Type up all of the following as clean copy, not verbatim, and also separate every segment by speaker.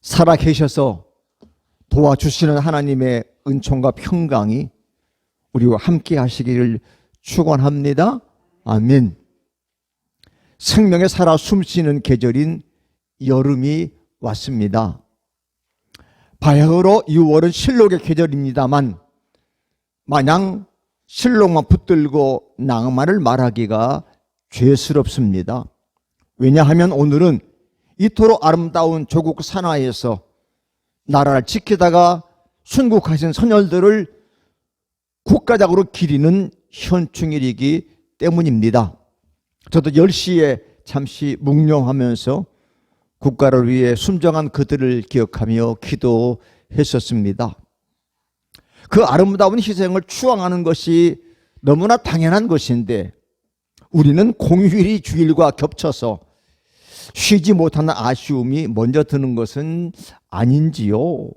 Speaker 1: 살아계셔서 도와주시는 하나님의 은총과 평강이 우리와 함께 하시기를 축원합니다. 아멘. 생명에 살아 숨쉬는 계절인 여름이 왔습니다. 바야흐로 6월은 실록의 계절입니다만 마냥 실록만 붙들고 낭만을 말하기가 죄스럽습니다. 왜냐하면 오늘은 이토록 아름다운 조국 산하에서 나라를 지키다가 순국하신 선열들을 국가적으로 기리는 현충일이기 때문입니다. 저도 10시에 잠시 묵념하면서 국가를 위해 순정한 그들을 기억하며 기도했었습니다. 그 아름다운 희생을 추앙하는 것이 너무나 당연한 것인데 우리는 공휴일이 주일과 겹쳐서 쉬지 못하는 아쉬움이 먼저 드는 것은 아닌지요.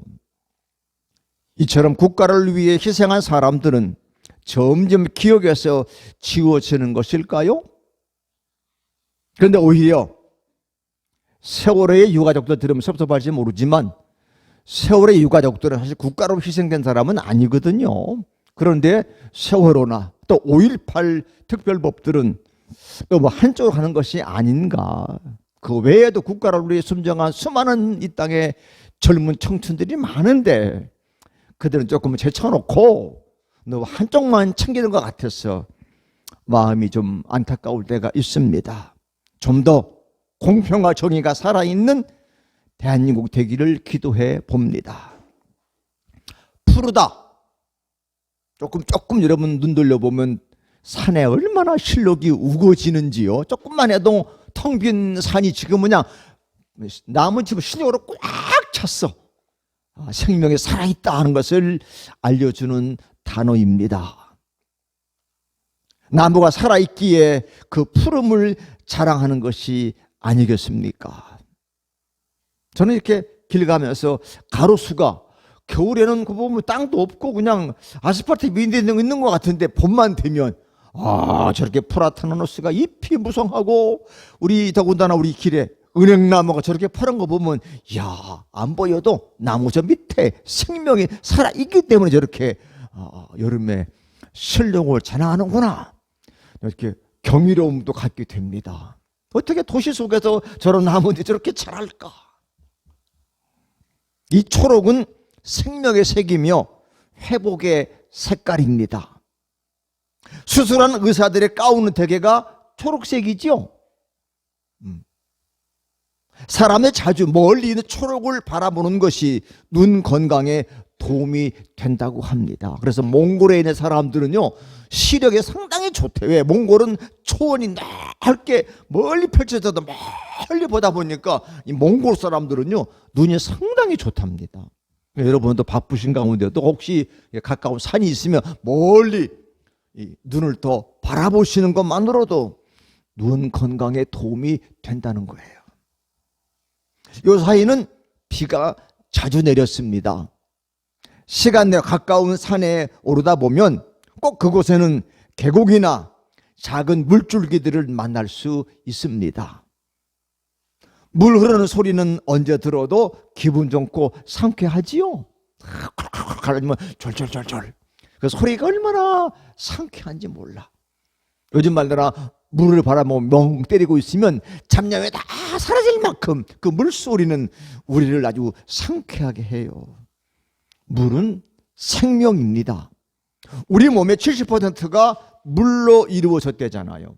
Speaker 1: 이처럼 국가를 위해 희생한 사람들은 점점 기억에서 지워지는 것일까요? 그런데 오히려 세월호의 유가족들 들으면 섭섭할지 모르지만 세월호의 유가족들은 사실 국가로 희생된 사람은 아니거든요. 그런데 세월호나 또 5.18 특별법들은 또 뭐 한쪽으로 가는 것이 아닌가. 그 외에도 국가를 위해 순정한 수많은 이 땅에 젊은 청춘들이 많은데 그들은 조금 제쳐놓고 너무 한쪽만 챙기는 것 같아서 마음이 좀 안타까울 때가 있습니다. 좀 더 공평과 정의가 살아있는 대한민국 되기를 기도해 봅니다. 푸르다. 조금 여러분 눈 돌려보면 산에 얼마나 실록이 우거지는지요. 조금만 해도 텅 빈 산이 지금 그냥 나무집을 실록으로 꽉 찼어. 생명이 살아있다 하는 것을 알려주는 단어입니다. 나무가 살아있기에 그 푸름을 자랑하는 것이 아니겠습니까? 저는 이렇게 길 가면서 가로수가 겨울에는 그 보면 땅도 없고 그냥 아스팔트 미인데 있는 것 같은데 봄만 되면 저렇게 프라타나노스가 잎이 무성하고 우리 더군다나 우리 길에 은행나무가 저렇게 파란 거 보면 안 보여도 나무 저 밑에 생명이 살아있기 때문에 저렇게 여름에 실록을 자랑하는구나. 이렇게 경이로움도 갖게 됩니다. 어떻게 도시 속에서 저런 나무들이 저렇게 자랄까? 이 초록은 생명의 색이며 회복의 색깔입니다. 수술한 의사들의 가운은 대개가 초록색이죠. 사람의 자주 멀리 있는 초록을 바라보는 것이 눈 건강에 도움이 된다고 합니다. 그래서 몽골에 있는 사람들은요 시력에 상당히 좋대요. 왜? 몽골은 초원이 넓게 멀리 펼쳐져도 멀리 보다 보니까 이 몽골 사람들은요 눈이 상당히 좋답니다. 여러분도 바쁘신 가운데도 혹시 가까운 산이 있으면 멀리 이 눈을 더 바라보시는 것만으로도 눈 건강에 도움이 된다는 거예요. 요 사이는 비가 자주 내렸습니다. 시간 내 가까운 산에 오르다 보면 꼭 그곳에는 계곡이나 작은 물줄기들을 만날 수 있습니다. 물 흐르는 소리는 언제 들어도 기분 좋고 상쾌하지요. 가라지면 졸졸졸졸. 그 소리가 얼마나 상쾌한지 몰라. 요즘 말대로 물을 바라보며 멍 때리고 있으면 잡념이 다 사라질 만큼 그 물소리는 우리를 아주 상쾌하게 해요. 물은 생명입니다. 우리 몸의 70%가 물로 이루어졌대잖아요.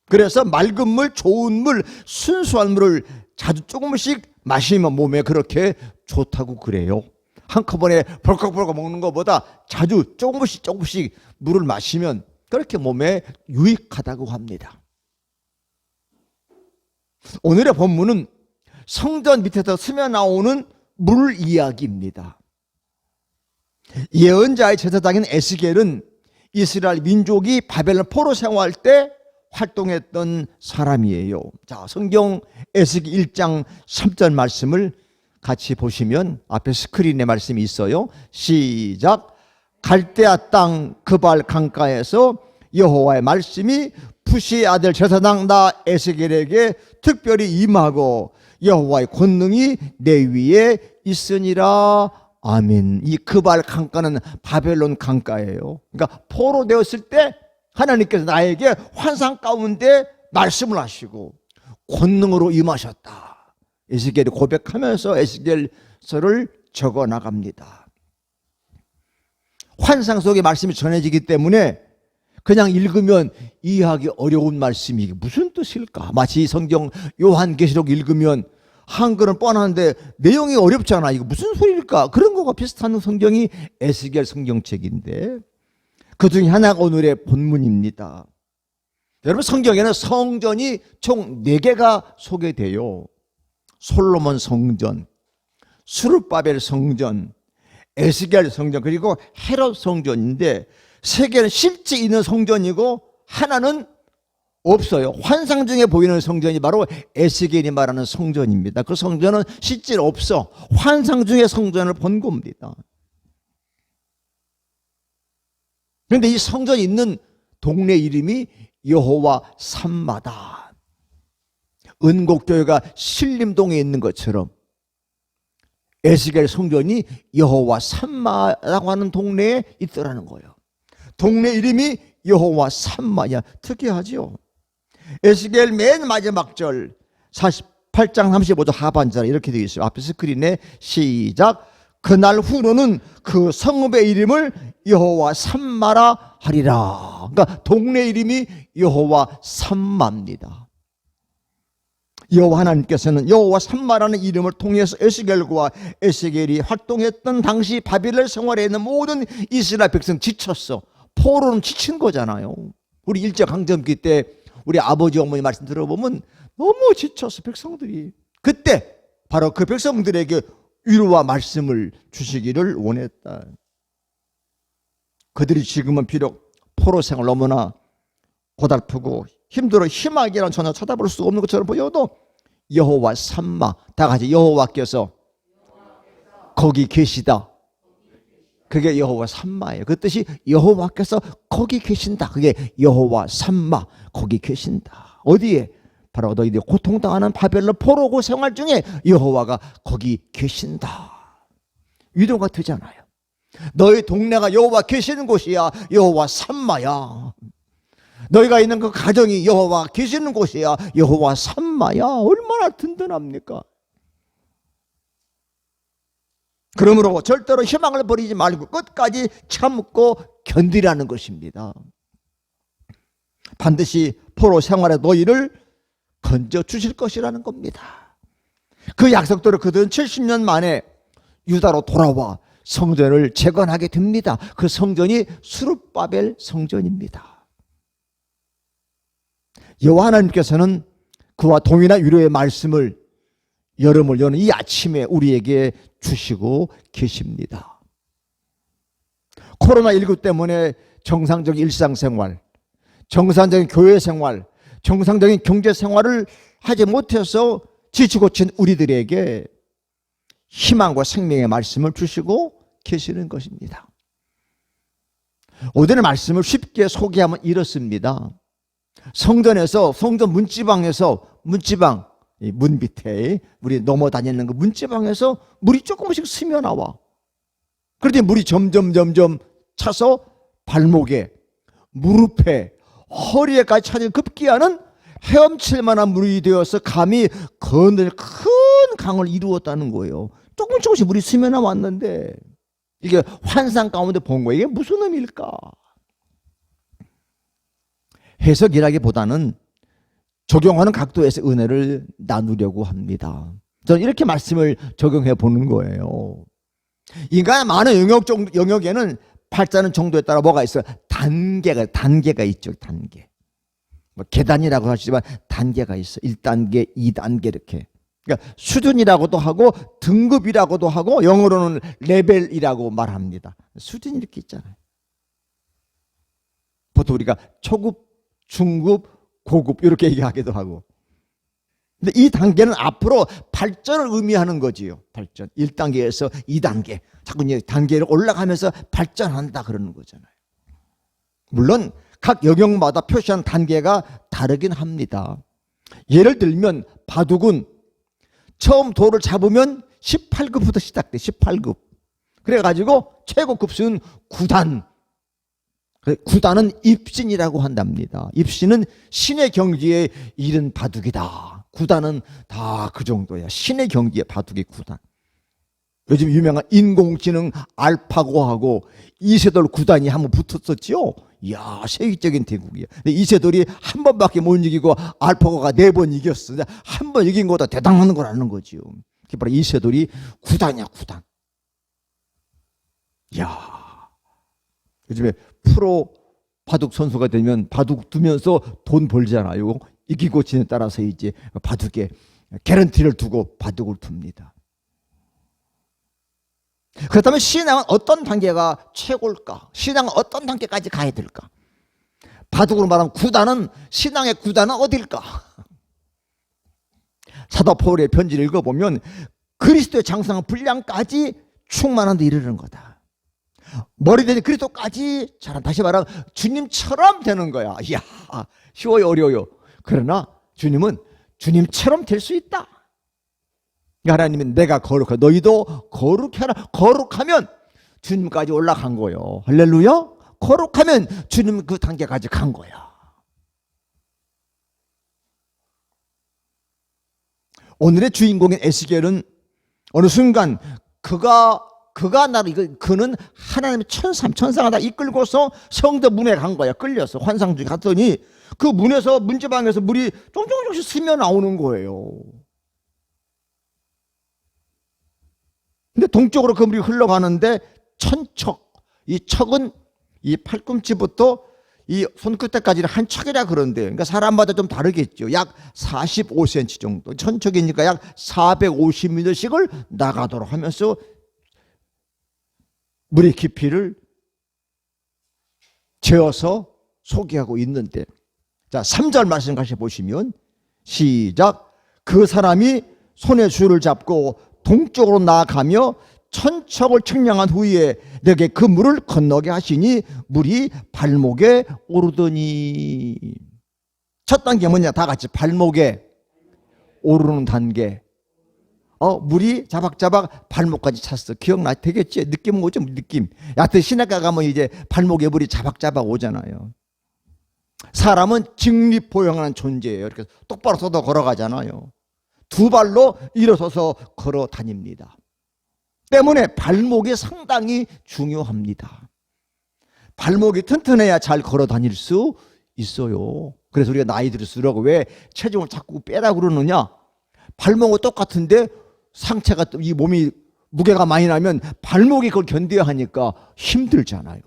Speaker 1: 그래서 맑은 물, 좋은 물, 순수한 물을 자주 조금씩 마시면 몸에 그렇게 좋다고 그래요. 한꺼번에 벌컥벌컥 먹는 것보다 자주 조금씩 물을 마시면 그렇게 몸에 유익하다고 합니다. 오늘의 본문은 성전 밑에서 스며 나오는 물 이야기입니다. 예언자의 제사장인 에스겔은 이스라엘 민족이 바벨론 포로 생활할 때 활동했던 사람이에요. 자, 성경 에스겔 1장 3절 말씀을 같이 보시면 앞에 스크린에 말씀이 있어요. 시작. 갈대아 땅 그발 강가에서 여호와의 말씀이 푸시의 아들 제사장 나 에스겔에게 특별히 임하고 여호와의 권능이 내 위에 있으니라. 아멘. 이 그발 강가는 바벨론 강가예요. 그러니까 포로되었을 때 하나님께서 나에게 환상 가운데 말씀을 하시고 권능으로 임하셨다. 에스겔이 고백하면서 에스겔서를 적어 나갑니다. 환상 속의 말씀이 전해지기 때문에 그냥 읽으면 이해하기 어려운 말씀이 이게 무슨 뜻일까? 마치 성경 요한계시록 읽으면 한글은 뻔한데 내용이 어렵잖아. 이거 무슨 소리일까? 그런 거가 비슷한 성경이 에스겔 성경책인데 그 중에 하나가 오늘의 본문입니다. 여러분, 성경에는 성전이 총 4개가 소개돼요. 솔로몬 성전, 스룹바벨 성전, 에스겔 성전, 그리고 헤롯 성전인데 3개는 실제 있는 성전이고 하나는 없어요. 환상 중에 보이는 성전이 바로 에스겔이 말하는 성전입니다. 그 성전은 실제로 없어. 환상 중에 성전을 본 겁니다. 그런데 이 성전이 있는 동네 이름이 여호와 삼마다. 은곡교회가 신림동에 있는 것처럼 에스겔 성전이 여호와 삼마라고 하는 동네에 있더라는 거예요. 동네 이름이 여호와 삼마야. 특이하죠. 에스겔 맨 마지막 절 48장 35절 하반절 이렇게 되어 있어요. 앞에 스크린에 시작. 그날 후로는 그 성읍의 이름을 여호와 삼마라 하리라. 그러니까 동네 이름이 여호와 삼마입니다. 여호와 하나님께서는 여호와 삼마라는 이름을 통해서 에스겔이 활동했던 당시 바벨론 생활에 있는 모든 이스라엘 백성 지쳤어. 포로는 지친 거잖아요. 우리 일제강점기 때 우리 아버지 어머니 말씀 들어보면 너무 지쳤어, 백성들이. 그때 바로 그 백성들에게 위로와 말씀을 주시기를 원했다. 그들이 지금은 비록 포로 생활 너무나 고달프고 힘들어 희망이란 전혀 쳐다볼 수 없는 것처럼 보여도 여호와 삼마, 다 같이 여호와께서 거기 계시다. 그게 여호와 삼마예요. 그 뜻이 여호와께서 거기 계신다. 그게 여호와 삼마, 거기 계신다. 어디에? 바로 너희들이 고통당하는 바벨론 포로고 생활 중에 여호와가 거기 계신다. 위로가 되잖아요. 너희 동네가 여호와 계시는 곳이야. 여호와 삼마야. 너희가 있는 그 가정이 여호와 계시는 곳이야. 여호와 삼마야. 얼마나 든든합니까? 그러므로 절대로 희망을 버리지 말고 끝까지 참고 견디라는 것입니다. 반드시 포로 생활의 너희를 건져 주실 것이라는 겁니다. 그 약속대로 그들은 70년 만에 유다로 돌아와 성전을 재건하게 됩니다. 그 성전이 스룹바벨 성전입니다. 여호와 하나님께서는 그와 동일한 위로의 말씀을 여름을 여는 이 아침에 우리에게 주시고 계십니다. 코로나19 때문에 정상적인 일상생활, 정상적인 교회생활, 정상적인 경제생활을 하지 못해서 지치고 친 우리들에게 희망과 생명의 말씀을 주시고 계시는 것입니다. 오늘의 말씀을 쉽게 소개하면 이렇습니다. 성전에서, 성전 문지방에서, 문 밑에 우리 넘어 다니는 그 문지방에서 물이 조금씩 스며 나와. 그런데 물이 점점 차서 발목에, 무릎에, 허리에까지 차는 급기야는 헤엄칠 만한 물이 되어서 감히 건널 큰 강을 이루었다는 거예요. 조금씩 물이 스며 나왔는데 이게 환상 가운데 본 거예요. 이게 무슨 의미일까? 해석이라기보다는 적용하는 각도에서 은혜를 나누려고 합니다. 저는 이렇게 말씀을 적용해 보는 거예요. 인간의 많은 영역에는 발자는 정도에 따라 뭐가 있어요? 단계가 있죠. 단계. 뭐 계단이라고 하시지만 단계가 있어. 1단계, 2단계 이렇게. 그러니까 수준이라고도 하고 등급이라고도 하고 영어로는 레벨이라고 말합니다. 수준이 이렇게 있잖아요. 보통 우리가 초급, 중급, 고급 이렇게 얘기하기도 하고. 근데 이 단계는 앞으로 발전을 의미하는 거지요. 발전. 1단계에서 2단계. 자꾸 이제 단계를 올라가면서 발전한다 그러는 거잖아요. 물론 각 영역마다 표시한 단계가 다르긴 합니다. 예를 들면 바둑은 처음 돌을 잡으면 18급부터 시작돼. 18급. 그래가지고 최고 급수는 9단. 9단은 입신이라고 한답니다. 입신은 신의 경지에 이른 바둑이다. 9단은 다 그 정도야. 신의 경지에 바둑이 9단. 요즘 유명한 인공지능 알파고하고 이세돌 9단이 한번 붙었었죠. 이야, 세계적인 대국이야. 근데 이세돌이 한 번밖에 못 이기고 알파고가 4번 이겼어. 한 번 이긴 거보다 대단한 거라는 거지요. 그게 바로 이세돌이 9단이야, 9단. 이야. 요즘에 프로 바둑 선수가 되면 바둑 두면서 돈 벌잖아요. 이기고 지에 따라서 이제 바둑에 개런티를 두고 바둑을 둡니다. 그렇다면 신앙은 어떤 단계가 최고일까? 신앙은 어떤 단계까지 가야 될까? 바둑으로 말하면 구단은, 신앙의 구단은 어딜까? 사도 바울의 편지를 읽어보면 그리스도의 장성한 분량까지 충만한 데 이르는 거다. 머리 되는 그리스도까지 자란, 다시 말하면 주님처럼 되는 거야. 이야, 쉬워요, 어려워요? 그러나 주님은 주님처럼 될 수 있다. 하나님은 내가 거룩하, 너희도 거룩해라. 거룩하면 주님까지 올라간 거예요. 할렐루야. 거룩하면 주님 그 단계까지 간 거야. 오늘의 주인공인 에스겔은 어느 순간 그가 나를, 그는 하나님의 천사가 다 이끌고서 성전 문에 간 거야. 끌려서 환상 중에 갔더니 그 문에서, 문지방에서 물이 쫑쫑쫑씩 스며 나오는 거예요. 근데 동쪽으로 그 물이 흘러가는데 천척, 이 척은 이 팔꿈치부터 이 손끝에까지는 한 척이라 그런데, 그러니까 사람마다 좀 다르겠죠. 약 45cm 정도, 천척이니까 약 450m씩을 나가도록 하면서 물의 깊이를 재어서 소개하고 있는데, 자, 3절 말씀 같이 보시면 시작. 그 사람이 손에 줄을 잡고 동쪽으로 나아가며 천척을 측량한 후에 내게 그 물을 건너게 하시니 물이 발목에 오르더니. 첫 단계 뭐냐? 다 같이 발목에 오르는 단계. 물이 자박자박 발목까지 찼어. 기억나 되겠지? 느낌 오죠? 느낌. 하여튼 시내가 가면 이제 발목에 물이 자박자박 오잖아요. 사람은 직립보행하는 존재예요. 이렇게 똑바로 서서 걸어가잖아요. 두 발로 일어서서 걸어 다닙니다. 때문에 발목이 상당히 중요합니다. 발목이 튼튼해야 잘 걸어 다닐 수 있어요. 그래서 우리가 나이 들수록 왜 체중을 자꾸 빼라 그러느냐? 발목은 똑같은데 상체가, 이 몸이 무게가 많이 나면 발목이 그걸 견뎌야 하니까 힘들잖아요.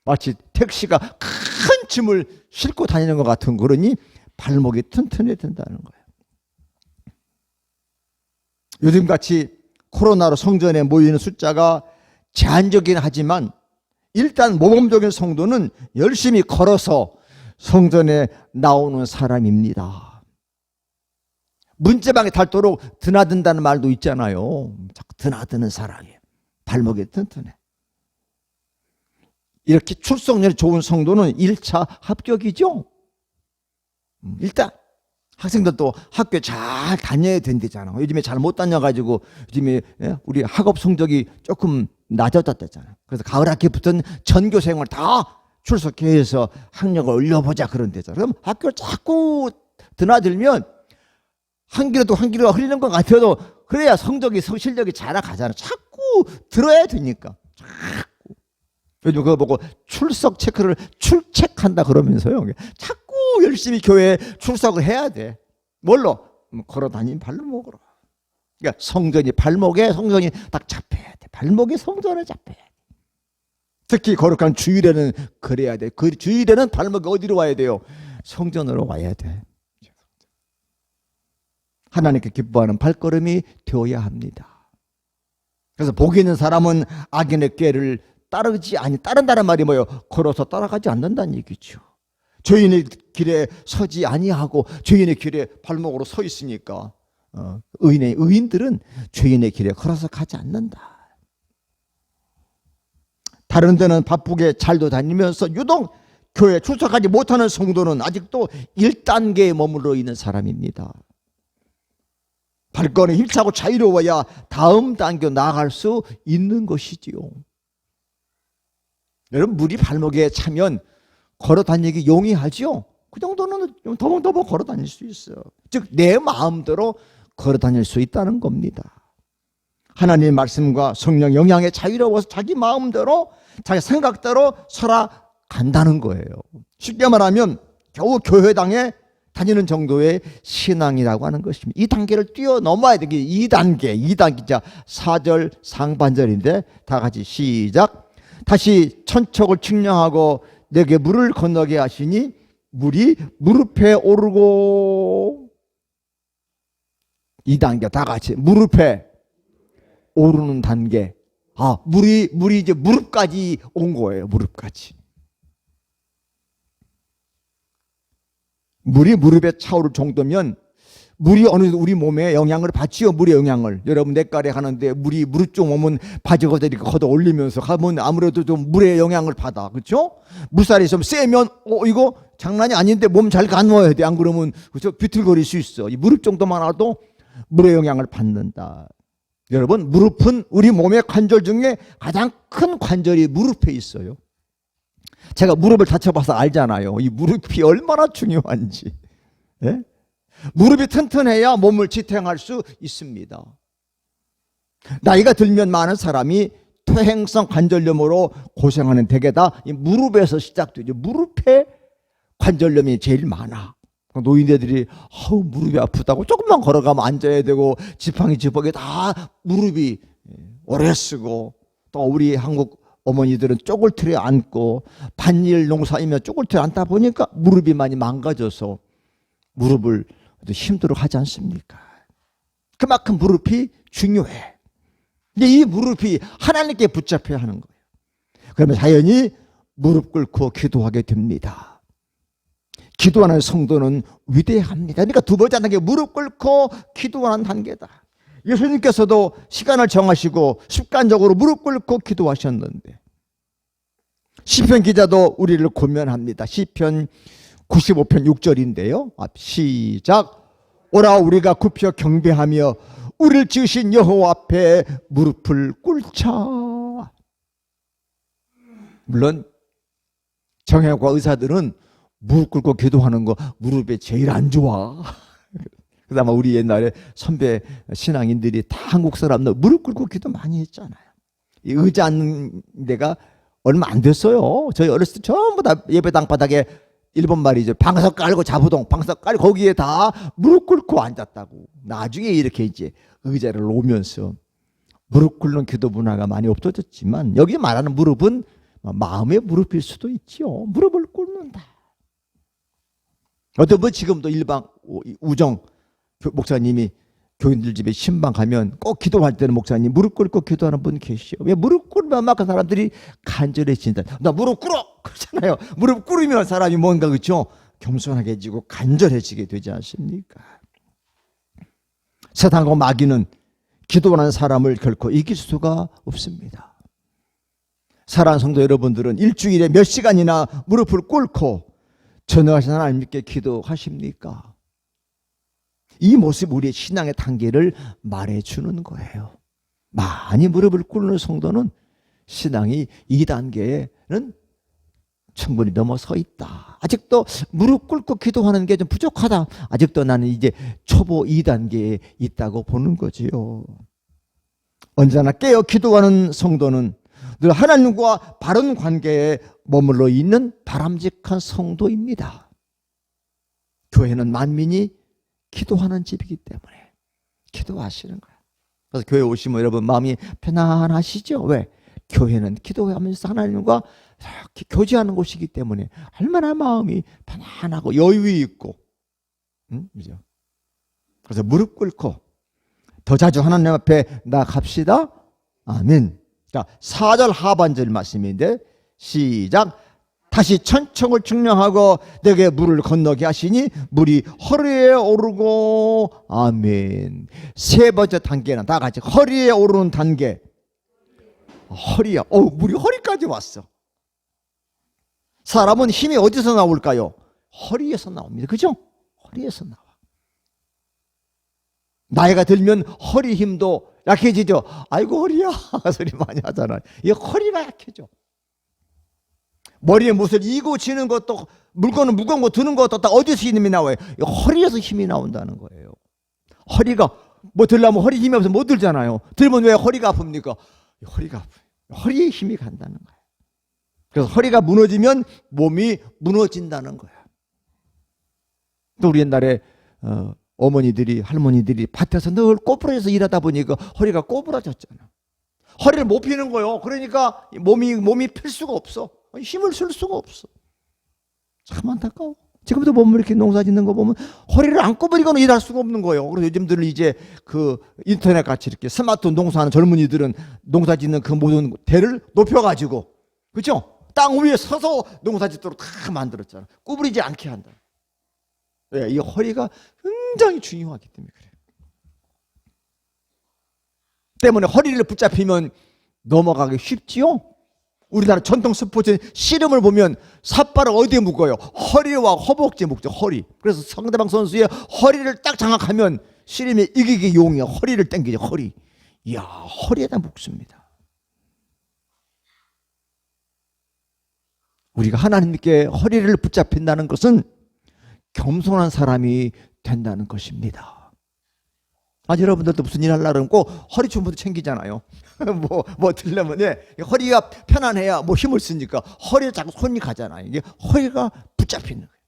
Speaker 1: 마치 택시가 큰 짐을 싣고 다니는 것 같은, 그러니 발목이 튼튼해야 된다는 거예요. 요즘같이 코로나로 성전에 모이는 숫자가 제한적이긴 하지만 일단 모범적인 성도는 열심히 걸어서 성전에 나오는 사람입니다. 문제방에 닳도록 드나든다는 말도 있잖아요. 자꾸 드나드는 사람이 발목이 튼튼해. 이렇게 출석률이 좋은 성도는 1차 합격이죠. 일단 학생들도 학교 잘 다녀야 된대잖아. 요즘에 잘 못 다녀가지고 요즘에 우리 학업 성적이 조금 낮아졌다잖아. 그래서 가을 학기부터는 전교생을 다 출석해서 학력을 올려보자 그런대잖아. 그럼 학교를 자꾸 드나들면 한 길에도 한 길이가 흘리는 것 같아도 그래야 성적이, 실력이 잘 나가잖아. 자꾸 들어야 되니까. 자꾸. 요즘 그거 보고 출석 체크를 출첵한다 그러면서요. 자꾸 열심히 교회에 출석을 해야 돼. 뭘로? 걸어 다니는 발목으로. 그러니까 성전이 딱 잡혀야 돼. 발목이 성전에 잡혀야 돼. 특히 거룩한 주일에는 그래야 돼. 그 주일에는 발목이 어디로 와야 돼요? 성전으로 와야 돼. 하나님께 기뻐하는 발걸음이 되어야 합니다. 그래서 복이 있는 사람은 악인의 꾀를 따른다는 말이 뭐예요? 걸어서 따라가지 않는다는 얘기죠. 죄인의 길에 서지 아니하고 죄인의 길에 발목으로 서 있으니까 의인들은 죄인의 길에 걸어서 가지 않는다. 다른 데는 바쁘게 잘도 다니면서 유독 교회에 출석하지 못하는 성도는 아직도 1단계에 머물러 있는 사람입니다. 발걸음이 힘차고 자유로워야 다음 단계 나아갈 수 있는 것이지요. 여러분, 물이 발목에 차면 걸어 다니기 용이하죠. 그 정도는 좀 더벅더벅 걸어 다닐 수 있어요. 즉 내 마음대로 걸어 다닐 수 있다는 겁니다. 하나님의 말씀과 성령 영향에 자유로워서 자기 마음대로 자기 생각대로 살아간다는 거예요. 쉽게 말하면 겨우 교회당에 다니는 정도의 신앙이라고 하는 것입니다. 이 단계를 뛰어넘어야 되게 2단계 2단계자 4절 상반절인데 다 같이 시작. 다시 천척을 측량하고 내게 물을 건너게 하시니 물이 무릎에 오르고 2단계 다 같이 무릎에 오르는 단계. 물이 이제 무릎까지 온 거예요. 무릎까지. 물이 무릎에 차오를 정도면 물이 어느 정도 우리 몸에 영향을 받지요. 물의 영향을. 여러분 냇가에 가는데 물이 무릎 좀 오면 바지가 이렇게 걷어 올리면서 가면 아무래도 좀 물의 영향을 받아. 그렇죠? 물살이 좀 세면 이거 장난이 아닌데 몸 잘 가누어야 돼. 안 그러면 그렇죠? 비틀거릴 수 있어. 이 무릎 정도만 와도 물의 영향을 받는다. 여러분, 무릎은 우리 몸의 관절 중에 가장 큰 관절이 무릎에 있어요. 제가 무릎을 다쳐봐서 알잖아요. 이 무릎이 얼마나 중요한지. 네? 무릎이 튼튼해야 몸을 지탱할 수 있습니다. 나이가 들면 많은 사람이 퇴행성 관절염으로 고생하는 대개다 이 무릎에서 시작되죠. 무릎에 관절염이 제일 많아. 노인네들이 무릎이 아프다고 조금만 걸어가면 앉아야 되고 지팡이 지퍼기 다 무릎이 오래 쓰고, 또 우리 한국 어머니들은 쪼글틀에 앉고 반일 농사이면 쪼글틀에 앉다 보니까 무릎이 많이 망가져서 무릎을 힘들어 하지 않습니까? 그만큼 무릎이 중요해. 근데 이 무릎이 하나님께 붙잡혀야 하는 거예요. 그러면 자연히 무릎 꿇고 기도하게 됩니다. 기도하는 성도는 위대합니다. 그러니까 두 번째 단계 무릎 꿇고 기도하는 단계다. 예수님께서도 시간을 정하시고 습관적으로 무릎 꿇고 기도하셨는데, 시편 기자도 우리를 권면합니다. 시편 95편 6절인데요. 시작. 오라 우리가 굽혀 경배하며 우리를 지으신 여호와 앞에 무릎을 꿇자. 물론 정형외과 의사들은 무릎 꿇고 기도하는 거 무릎에 제일 안 좋아. 그다음에 우리 옛날에 선배 신앙인들이 다 한국 사람들 무릎 꿇고 기도 많이 했잖아요. 이 의자 앉는 데가 얼마 안 됐어요. 저희 어렸을 때 전부 다 예배당 바닥에 일본 말이죠. 방석 깔고 자부동 방석 깔고 거기에 다 무릎 꿇고 앉았다고. 나중에 이렇게 이제 의자를 놓으면서 무릎 꿇는 기도 문화가 많이 없어졌지만, 여기 말하는 무릎은 마음의 무릎일 수도 있지요. 무릎을 꿇는다. 어떤 분 지금도 일방 우정 목사님이 교인들 집에 신방 가면 꼭 기도할 때는 목사님 무릎 꿇고 기도하는 분 계시죠. 왜 무릎 꿇으면 막 그 사람들이 간절해진다. 나 무릎 꿇어 그러잖아요. 무릎 꿇으면 사람이 뭔가 그렇죠, 겸손하게지고 간절해지게 되지 않습니까? 사탄과 마귀는 기도하는 사람을 결코 이길 수가 없습니다. 사랑하는 성도 여러분들은 일주일에 몇 시간이나 무릎을 꿇고 전능하신 하나님께 기도하십니까? 이 모습 우리의 신앙의 단계를 말해주는 거예요. 많이 무릎을 꿇는 성도는 신앙이 2단계에는 충분히 넘어서 있다. 아직도 무릎 꿇고 기도하는 게 좀 부족하다. 아직도 나는 이제 초보 2단계에 있다고 보는 거지요. 언제나 깨어 기도하는 성도는 늘 하나님과 바른 관계에 머물러 있는 바람직한 성도입니다. 교회는 만민이 기도하는 집이기 때문에 기도하시는 거예요. 그래서 교회 오시면 여러분 마음이 편안하시죠? 왜? 교회는 기도하면서 하나님과 이렇게 교제하는 곳이기 때문에 얼마나 마음이 편안하고 여유 있고, 그죠? 그래서 무릎 꿇고 더 자주 하나님 앞에 나갑시다. 아멘. 자, 4절 하반절 말씀인데 시작. 다시 천청을 측량하고 내게 물을 건너게 하시니 물이 허리에 오르고. 아멘. 세 번째 단계는 다 같이 허리에 오르는 단계. 허리야. 물이 허리까지 왔어. 사람은 힘이 어디서 나올까요? 허리에서 나옵니다. 그죠? 허리에서 나와. 나이가 들면 허리 힘도 약해지죠. 아이고 허리야 소리 많이 하잖아요. 이 허리가 약해져. 머리에 무엇을 이고 지는 것도, 물건은 무거운 거 드는 것도 다 어디서 힘이 나와요? 허리에서 힘이 나온다는 거예요. 허리가 뭐 들려면 허리 힘이 없어서 못 들잖아요. 들면 왜 허리가 아픕니까? 허리가 아파요. 허리에 힘이 간다는 거예요. 그래서 허리가 무너지면 몸이 무너진다는 거예요. 또 우리 옛날에 어머니들이, 할머니들이 밭에서 늘 꼬부러져서 일하다 보니까 허리가 꼬부러졌잖아. 허리를 못 피는 거예요. 그러니까 몸이 필 수가 없어. 힘을 쓸 수가 없어. 참 안타까워. 지금도 보면 이렇게 농사 짓는 거 보면 허리를 안 꼬부리고는 일할 수가 없는 거예요. 그래서 요즘들 이제 그 인터넷 같이 이렇게 스마트 농사하는 젊은이들은 농사 짓는 그 모든 대를 높여가지고, 그렇죠? 땅 위에 서서 농사 짓도록 다 만들었잖아. 구부리지 않게 한다. 왜? 이 허리가 굉장히 중요하기 때문에 그래요. 때문에 허리를 붙잡히면 넘어가기 쉽지요? 우리나라 전통 스포츠 씨름을 보면 삿발을 어디에 묶어요? 허리와 허벅지에 묶죠. 허리. 그래서 상대방 선수의 허리를 딱 장악하면 씨름에 이기기 용이야. 허리를 당기죠. 허리. 이야, 허리에다 묶습니다. 우리가 하나님께 허리를 붙잡힌다는 것은 겸손한 사람이 된다는 것입니다. 여러분들도 무슨 일 하려면 꼭 허리춤부터 챙기잖아요. 뭐 들려면, 허리가 편안해야 뭐 힘을 쓰니까 허리에 자꾸 손이 가잖아요. 이게 허리가 붙잡히는 거예요.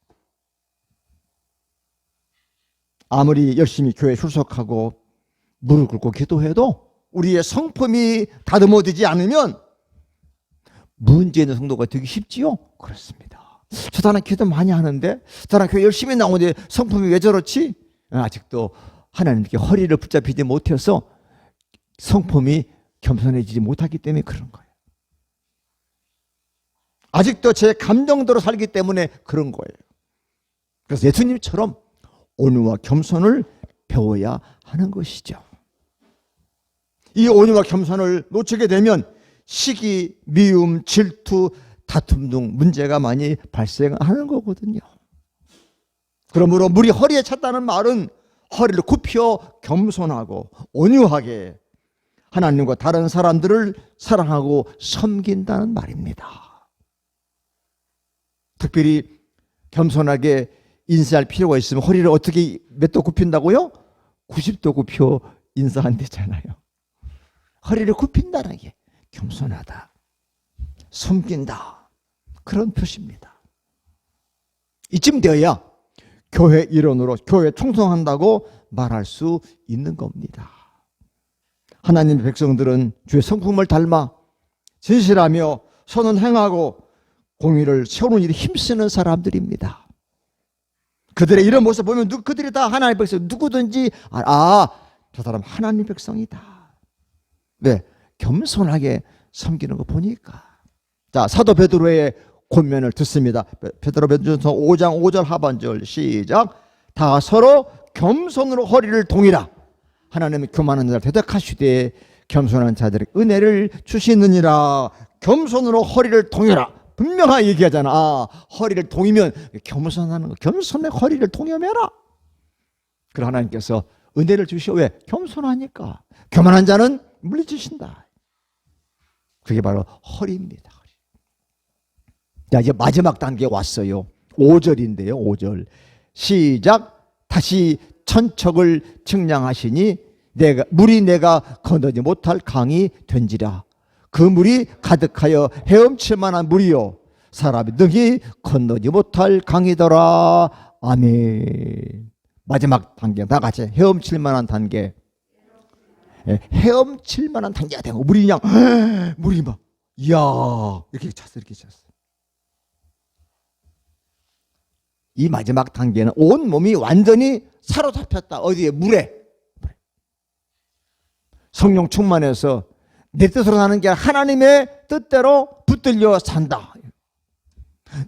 Speaker 1: 아무리 열심히 교회 출석하고 무릎 꿇고 기도해도 우리의 성품이 다듬어지지 않으면 문제 있는 성도가 되기 쉽지요? 그렇습니다. 저 사람 기도 많이 하는데, 저 사람 교회 열심히 나오는데 성품이 왜 저렇지? 아직도 하나님께 허리를 붙잡히지 못해서 성품이 겸손해지지 못하기 때문에 그런 거예요. 아직도 제 감정대로 살기 때문에 그런 거예요. 그래서 예수님처럼 온유와 겸손을 배워야 하는 것이죠. 이 온유와 겸손을 놓치게 되면 시기, 미움, 질투, 다툼 등 문제가 많이 발생하는 거거든요. 그러므로 물이 허리에 찼다는 말은 허리를 굽혀 겸손하고 온유하게 하나님과 다른 사람들을 사랑하고 섬긴다는 말입니다. 특별히 겸손하게 인사할 필요가 있으면 허리를 어떻게 몇 도 굽힌다고요? 90도 굽혀 인사한대잖아요. 허리를 굽힌다는 게 겸손하다, 섬긴다, 그런 표시입니다. 이쯤 되어야 교회 일원으로 교회 충성한다고 말할 수 있는 겁니다. 하나님의 백성들은 주의 성품을 닮아 진실하며 선은 행하고 공의를 세우는 일에 힘쓰는 사람들입니다. 그들의 이런 모습 보면 그들이 다 하나님의 백성, 누구든지 저 사람 하나님의 백성이다. 네, 겸손하게 섬기는 거 보니까. 자, 사도 베드로의 권면을 듣습니다. 베드로전서 5장 5절 하반절 시작. 다 서로 겸손으로 허리를 동이라. 하나님은 교만한 자를 대적하시되 겸손한 자들에게 은혜를 주시느니라. 겸손으로 허리를 동이라. 분명하게 얘기하잖아. 허리를 동이면 겸손하는 거. 겸손의 허리를 동여매라. 그럼 하나님께서 은혜를 주시오. 왜? 겸손하니까. 교만한 자는 물리치신다. 그게 바로 허리입니다. 자, 이제 마지막 단계에 왔어요. 5절인데요. 5절 시작. 다시 천척을 측량하시니 물이 내가 건너지 못할 강이 된지라. 그 물이 가득하여 헤엄칠 만한 물이요 사람이 능히 건너지 못할 강이더라. 아멘. 마지막 단계, 다 같이 헤엄칠 만한 단계. 헤엄칠 만한 단계가 되고 물이 그냥 물이 막 이야 이렇게 찼어, 이렇게 찼어. 이 마지막 단계는 온 몸이 완전히 사로잡혔다. 어디에? 물에. 성령 충만해서 내 뜻으로 사는 게 하나님의 뜻대로 붙들려 산다.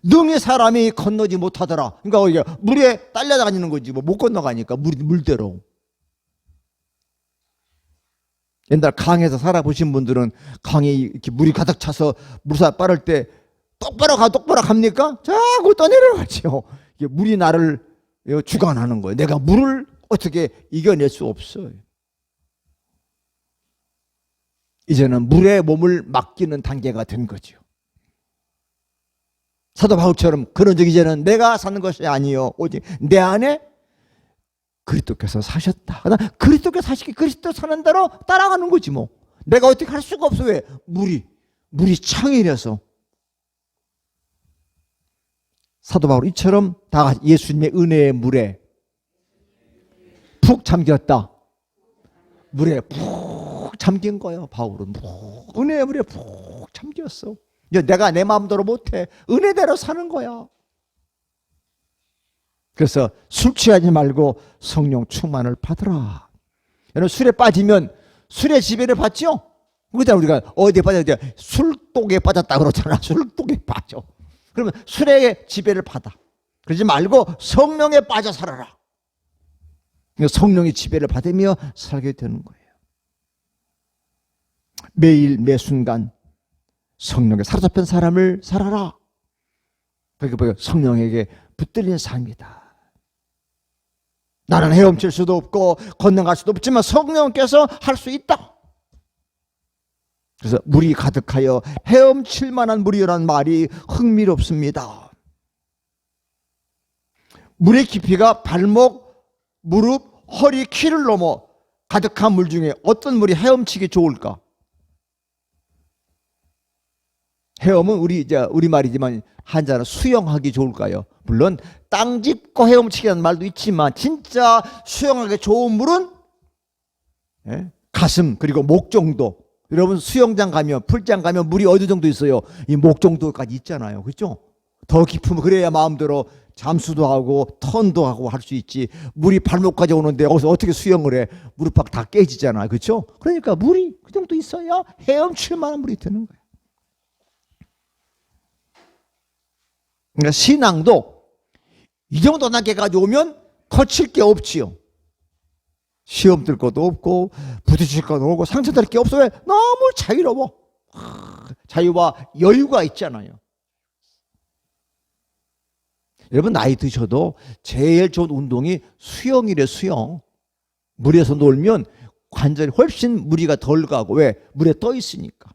Speaker 1: 능히 사람이 건너지 못하더라. 그러니까 물에 딸려다니는 거지. 못 건너가니까 물대로. 옛날 강에서 살아보신 분들은 강에 이렇게 물이 가득 차서 물살 빠를 때 똑바로 갑니까? 자꾸 떠내려가죠. 물이 나를 주관하는 거예요. 내가 물을 어떻게 이겨낼 수 없어요. 이제는 물에 몸을 맡기는 단계가 된 거죠. 사도 바울처럼 그런 적 이제는 내가 사는 것이 아니요 오직 내 안에 그리스도께서 사셨다. 그리스도께서 사시기 그리스도 사는 대로 따라가는 거지 뭐. 내가 어떻게 할 수가 없어. 왜? 물이 창이라서. 사도 바울 이처럼 다 같이 예수님의 은혜의 물에 푹 잠겼다. 물에 푹 잠긴 거예요. 바울은 은혜의 물에 푹 잠겼어. 내가 내 마음대로 못해. 은혜대로 사는 거야. 그래서 술 취하지 말고 성령 충만을 받으라. 여러분 술에 빠지면 술의 지배를 받죠? 그러잖아. 우리가 어디에 빠졌냐? 술독에 빠졌다 그러잖아. 술독에 빠져. 그러면 술의 지배를 받아. 그러지 말고 성령에 빠져 살아라. 성령의 지배를 받으며 살게 되는 거예요. 매일 매 순간 성령에 사로잡힌 사람을 살아라. 그게 뭐예요? 성령에게 붙들린 삶이다. 나는 헤엄칠 수도 없고 건너갈 수도 없지만 성령께서 할 수 있다. 그래서 물이 가득하여 헤엄칠 만한 물이라는 말이 흥미롭습니다. 물의 깊이가 발목, 무릎, 허리, 키를 넘어 가득한 물 중에 어떤 물이 헤엄치기 좋을까? 헤엄은 우리말이지만 한자는 수영하기 좋을까요? 물론 땅 짚고 헤엄치기라는 말도 있지만 진짜 수영하기 좋은 물은 가슴 그리고 목 정도. 여러분 수영장 가면 풀장 가면 물이 어느 정도 있어요? 이 목 정도까지 있잖아요. 그렇죠? 더 깊으면 그래야 마음대로 잠수도 하고 턴도 하고 할 수 있지. 물이 발목까지 오는데 여기서 어떻게 수영을 해? 무릎팍 다 깨지잖아요. 그렇죠? 그러니까 물이 그 정도 있어야 헤엄칠 만한 물이 되는 거예요. 그러니까 신앙도 이 정도 단계까지 오면 거칠 게 없지요. 시험 들 것도 없고 부딪힐 것도 없고 상처될 게 없어. 왜? 너무 자유로워. 자유와 여유가 있잖아요. 여러분 나이 드셔도 제일 좋은 운동이 수영이래. 수영. 물에서 놀면 관절이 훨씬 무리가 덜 가고. 왜? 물에 떠 있으니까.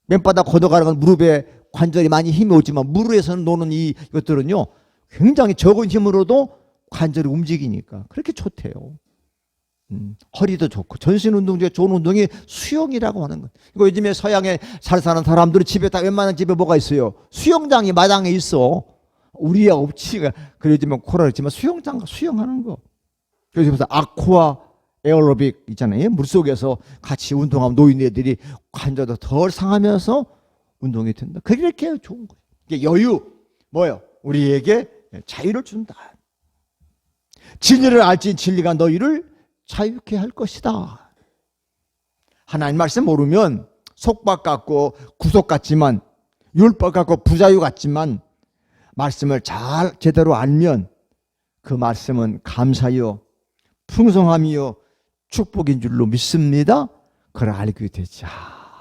Speaker 1: 맨바닥 걷어가는 건 무릎에 관절이 많이 힘이 오지만 물에서 노는 이것들은요 굉장히 적은 힘으로도 관절이 움직이니까 그렇게 좋대요. 허리도 좋고 전신 운동 중에 좋은 운동이 수영이라고 하는 거예요. 이거 요즘에 서양에 잘 사는 사람들은 집에 다 웬만한 집에 뭐가 있어요? 수영장이 마당에 있어. 우리야 없지. 그래 요즘에 코로나 있지만 수영장 수영하는 거. 그래서 아쿠아 에어로빅 있잖아요. 물속에서 같이 운동하면 노인네들이 관절도 덜 상하면서 운동이 된다. 그렇게 좋은 거예요. 이게 여유 뭐예요? 우리에게 자유를 준다. 진리를 알지 진리가 너희를 자유케 할 것이다. 하나님 말씀 모르면 속박 같고 구속 같지만 율법 같고 부자유 같지만 말씀을 잘 제대로 알면 그 말씀은 감사요 풍성함이요 축복인 줄로 믿습니다. 그걸 알게 되지.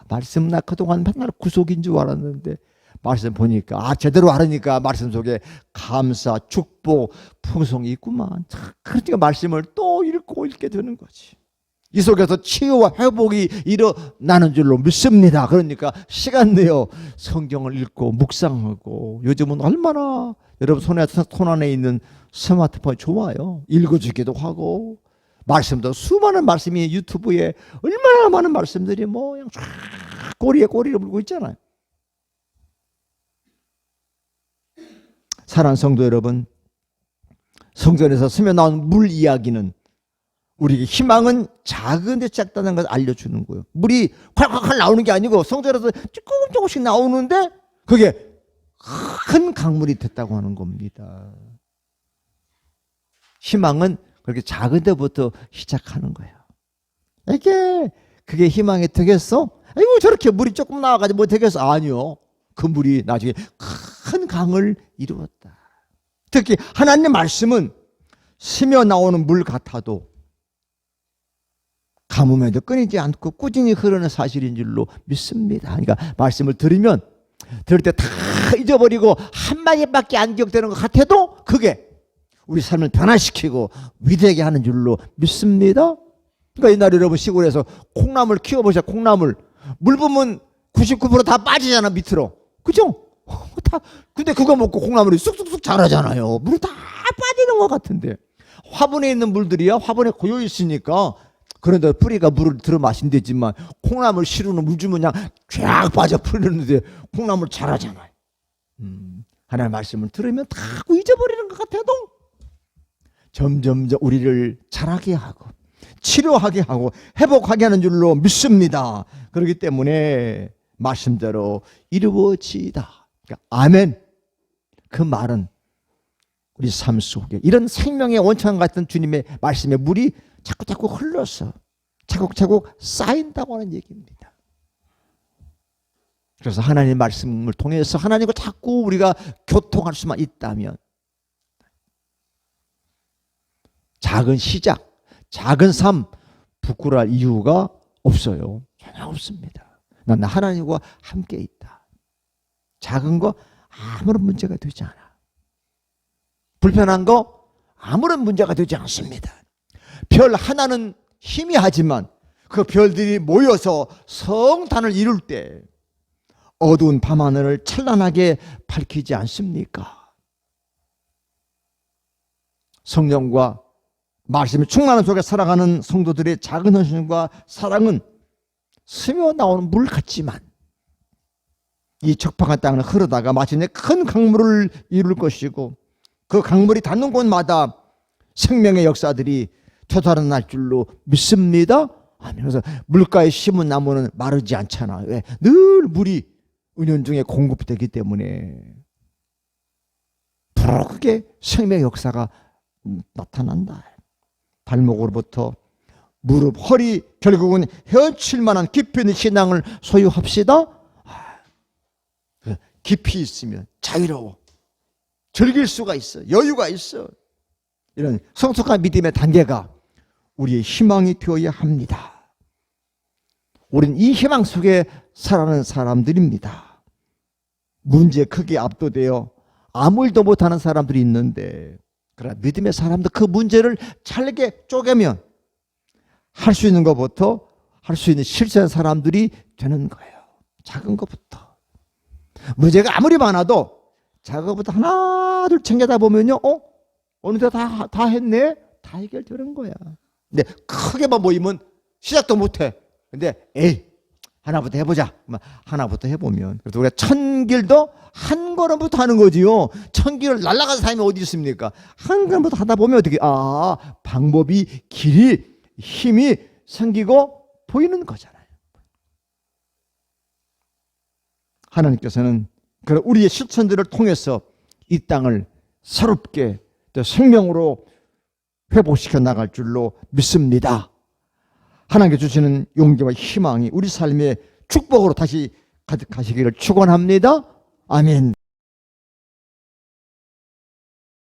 Speaker 1: 말씀 나 그동안 맨날 구속인 줄 알았는데 말씀 보니까 제대로 알으니까 말씀 속에 감사, 축복, 풍성이 있구만. 그러니까 말씀을 또 읽게 되는 거지. 이 속에서 치유와 회복이 일어나는 줄로 믿습니다. 그러니까 시간 내어 성경을 읽고 묵상하고 요즘은 얼마나 여러분 손 안에 있는 스마트폰이 좋아요. 읽어주기도 하고 말씀도 수많은 말씀이 유튜브에 얼마나 많은 말씀들이 뭐 그냥 쫙 꼬리에 꼬리를 물고 있잖아요. 사랑하는 성도 여러분, 성전에서 스며 나온 물 이야기는 우리에게 희망은 작은 데 시작된다는 것을 알려주는 거예요. 물이 콸콸콸 나오는 게 아니고 성전에서 조금씩 나오는데 그게 큰 강물이 됐다고 하는 겁니다. 희망은 그렇게 작은 데부터 시작하는 거예요. 그게 희망이 되겠어? 아이고 저렇게 물이 조금 나와가지고 뭐 되겠어? 아니요. 그 물이 나중에 큰 강을 이루었다. 특히 하나님의 말씀은 스며 나오는 물 같아도 가뭄에도 끊이지 않고 꾸준히 흐르는 사실인 줄로 믿습니다. 그러니까 말씀을 들을 때 다 잊어버리고 한마디밖에 안 기억되는 것 같아도 그게 우리 삶을 변화시키고 위대하게 하는 줄로 믿습니다. 그러니까 옛날에 여러분 시골에서 콩나물 키워보세요. 콩나물 물 부으면 99%다 빠지잖아 밑으로. 그죠? 근데 그거 먹고 콩나물이 쑥쑥쑥 자라잖아요. 물이 다 빠지는 것 같은데 화분에 있는 물들이야 화분에 고여 있으니까 그런데 뿌리가 물을 들어 마신대지만 콩나물 씨루는 물 주면 그냥 쫙 빠져 풀리는데 콩나물 자라잖아요. 하나님의 말씀을 들으면 다 잊어버리는 것 같아도 점점 우리를 자라게 하고 치료하게 하고 회복하게 하는 줄로 믿습니다. 그렇기 때문에 말씀대로 이루어지이다. 그러니까 아멘. 그 말은 우리 삶 속에 이런 생명의 원천 같은 주님의 말씀에 물이 자꾸 흘러서 차곡차곡 쌓인다고 하는 얘기입니다. 그래서 하나님의 말씀을 통해서 하나님과 자꾸 우리가 교통할 수만 있다면 작은 시작, 작은 삶 부끄러울 이유가 없어요. 전혀 없습니다. 난 하나님과 함께 있다. 작은 거 아무런 문제가 되지 않아. 불편한 거 아무런 문제가 되지 않습니다. 별 하나는 희미하지만 그 별들이 모여서 성탄을 이룰 때 어두운 밤하늘을 찬란하게 밝히지 않습니까? 성령과 말씀이 충만한 속에 살아가는 성도들의 작은 헌신과 사랑은 스며 나오는 물 같지만 이 척박한 땅을 흐르다가 마침내 큰 강물을 이룰 것이고 그 강물이 닿는 곳마다 생명의 역사들이 터달아날 줄로 믿습니다. 그래서 물가에 심은 나무는 마르지 않잖아. 왜? 늘 물이 은연중에 공급되기 때문에 부르게 생명의 역사가 나타난다. 발목으로부터 무릎, 허리, 결국은 헤엄칠 만한 깊이 있는 신앙을 소유합시다. 깊이 있으면 자유로워. 즐길 수가 있어. 여유가 있어. 이런 성숙한 믿음의 단계가 우리의 희망이 되어야 합니다. 우리는 이 희망 속에 살아가는 사람들입니다. 문제에 크게 압도되어 아무 일도 못하는 사람들이 있는데 그러나 믿음의 사람도 그 문제를 잘게 쪼개면 할 수 있는 것부터 할 수 있는 실천한 사람들이 되는 거예요. 작은 것부터. 문제가 아무리 많아도 작은 것부터 하나 둘 챙겨다 보면요. 어느새 다 했네? 다 해결되는 거야. 근데 크게만 모이면 시작도 못해. 근데 하나부터 해보자. 하나부터 해보면 그래서 우리가 천길도 한 걸음부터 하는 거지요. 천길을 날아가는 사람이 어디 있습니까? 한 걸음부터 하다 보면 어떻게 방법이 길이 힘이 생기고 보이는 거잖아요. 하나님께서는 우리의 실천들을 통해서 이 땅을 새롭게 또 생명으로 회복시켜 나갈 줄로 믿습니다. 하나님께 주시는 용기와 희망이 우리 삶의 축복으로 다시 가득하시기를 축원합니다. 아멘.